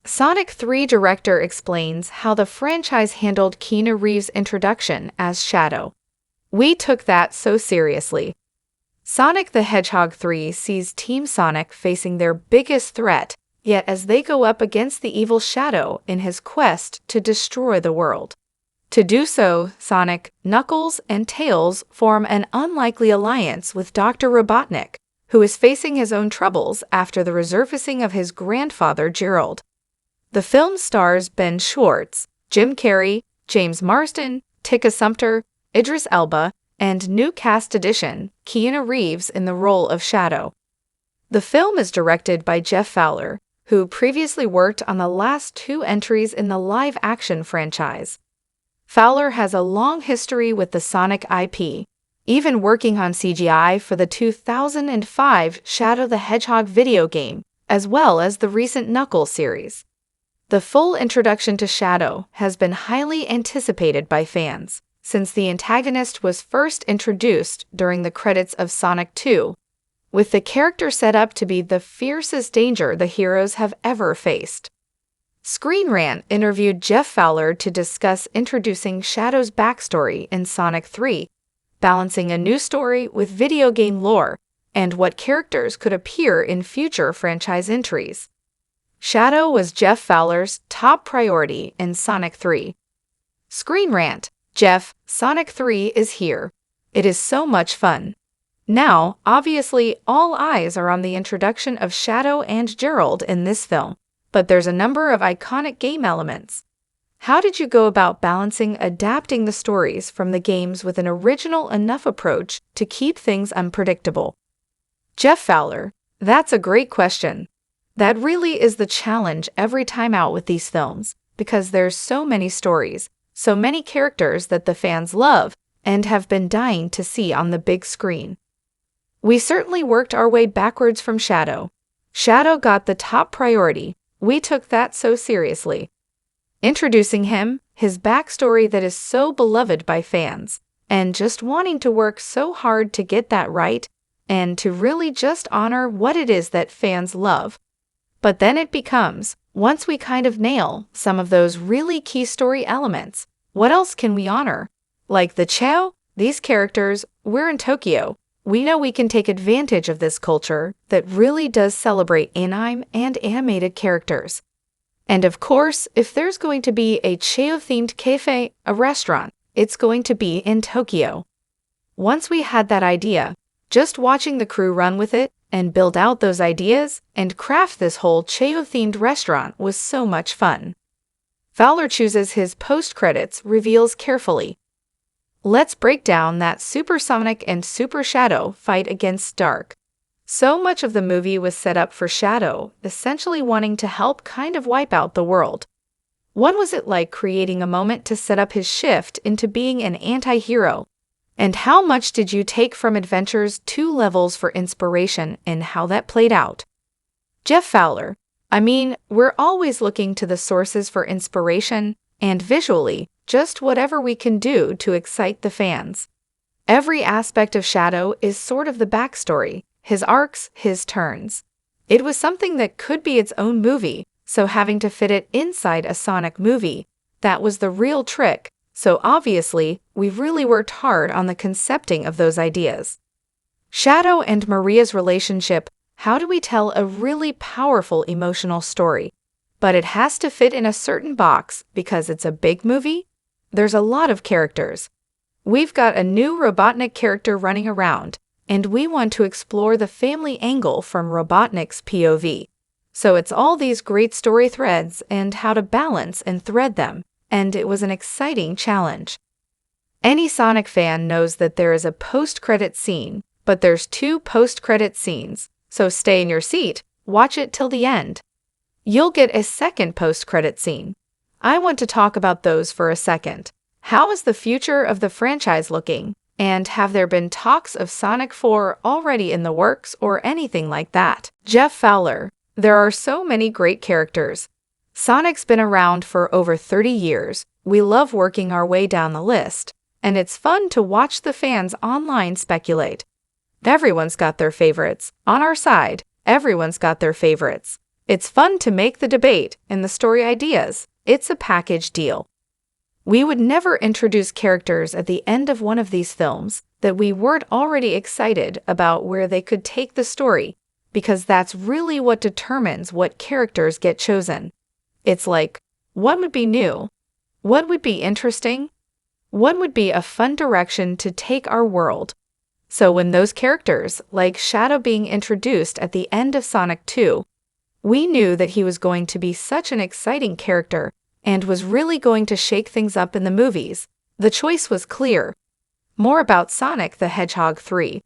Sonic 3 director explains how the franchise handled Keanu Reeves' introduction as Shadow. We took that so seriously. Sonic the Hedgehog 3 sees Team Sonic facing their biggest threat, yet as they go up against the evil Shadow in his quest to destroy the world. To do so, Sonic, Knuckles, and Tails form an unlikely alliance with Dr. Robotnik, who is facing his own troubles after the resurfacing of his grandfather Gerald. The film stars Ben Schwartz, Jim Carrey, James Marsden, Tika Sumpter, Idris Elba, and new cast addition, Keanu Reeves in the role of Shadow. The film is directed by Jeff Fowler, who previously worked on the last two entries in the live-action franchise. Fowler has a long history with the Sonic IP, even working on CGI for the 2005 Shadow the Hedgehog video game, as well as the recent Knuckles series. The full introduction to Shadow has been highly anticipated by fans, since the antagonist was first introduced during the credits of Sonic 2, with the character set up to be the fiercest danger the heroes have ever faced. Screen Rant interviewed Jeff Fowler to discuss introducing Shadow's backstory in Sonic 3, balancing a new story with video game lore, and what characters could appear in future franchise entries. Shadow was Jeff Fowler's top priority in Sonic 3. Screen Rant: Jeff, Sonic 3 is here. It is so much fun. Now, obviously, all eyes are on the introduction of Shadow and Gerald in this film, but there's a number of iconic game elements. How did you go about balancing adapting the stories from the games with an original enough approach to keep things unpredictable? Jeff Fowler: That's a great question. That really is the challenge every time out with these films, because there's so many stories, so many characters that the fans love and have been dying to see on the big screen. We certainly worked our way backwards from Shadow. Shadow got the top priority. We took that so seriously. Introducing him, his backstory that is so beloved by fans, and just wanting to work so hard to get that right, and to really just honor what it is that fans love. But then it becomes, once we kind of nail some of those really key story elements, what else can we honor? Like the Chao, these characters, we're in Tokyo. We know we can take advantage of this culture that really does celebrate anime and animated characters. And of course, if there's going to be a Chao-themed cafe, a restaurant, it's going to be in Tokyo. Once we had that idea, just watching the crew run with it and build out those ideas and craft this whole Chao-themed restaurant was so much fun. Fowler chooses his post-credits reveals carefully. Let's break down that Super Sonic and Super Shadow fight against Dark. So much of the movie was set up for Shadow, essentially wanting to help kind of wipe out the world. What was it like creating a moment to set up his shift into being an anti-hero? And how much did you take from Adventure's 2 levels for inspiration in how that played out? Jeff Fowler: I mean, we're always looking to the sources for inspiration, and visually, just whatever we can do to excite the fans. Every aspect of Shadow is sort of the backstory, his arcs, his turns. It was something that could be its own movie, so having to fit it inside a Sonic movie, that was the real trick, so obviously, we've really worked hard on the concepting of those ideas. Shadow and Maria's relationship: how do we tell a really powerful emotional story? But it has to fit in a certain box because it's a big movie? There's a lot of characters. We've got a new Robotnik character running around, and we want to explore the family angle from Robotnik's POV. So it's all these great story threads and how to balance and thread them, and it was an exciting challenge. Any Sonic fan knows that there is a post-credit scene, but there's 2 post-credit scenes, so stay in your seat, watch it till the end. You'll get a second post-credit scene. I want to talk about those for a second. How is the future of the franchise looking? And have there been talks of Sonic 4 already in the works or anything like that? Jeff Fowler: There are so many great characters. Sonic's been around for over 30 years. We love working our way down the list, and it's fun to watch the fans online speculate. Everyone's got their favorites. On our side, everyone's got their favorites. It's fun to make the debate and the story ideas. It's a package deal. We would never introduce characters at the end of one of these films that we weren't already excited about where they could take the story, because that's really what determines what characters get chosen. It's like, what would be new? What would be interesting? What would be a fun direction to take our world? So when those characters, like Shadow being introduced at the end of Sonic 2, we knew that he was going to be such an exciting character and was really going to shake things up in the movies. The choice was clear. More about Sonic the Hedgehog 3.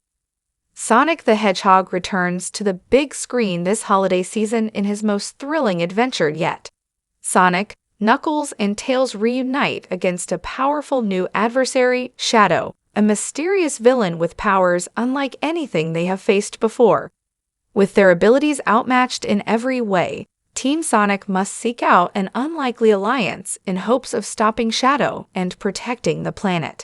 Sonic the Hedgehog returns to the big screen this holiday season in his most thrilling adventure yet. Sonic, Knuckles, and Tails reunite against a powerful new adversary, Shadow, a mysterious villain with powers unlike anything they have faced before. With their abilities outmatched in every way, Team Sonic must seek out an unlikely alliance in hopes of stopping Shadow and protecting the planet.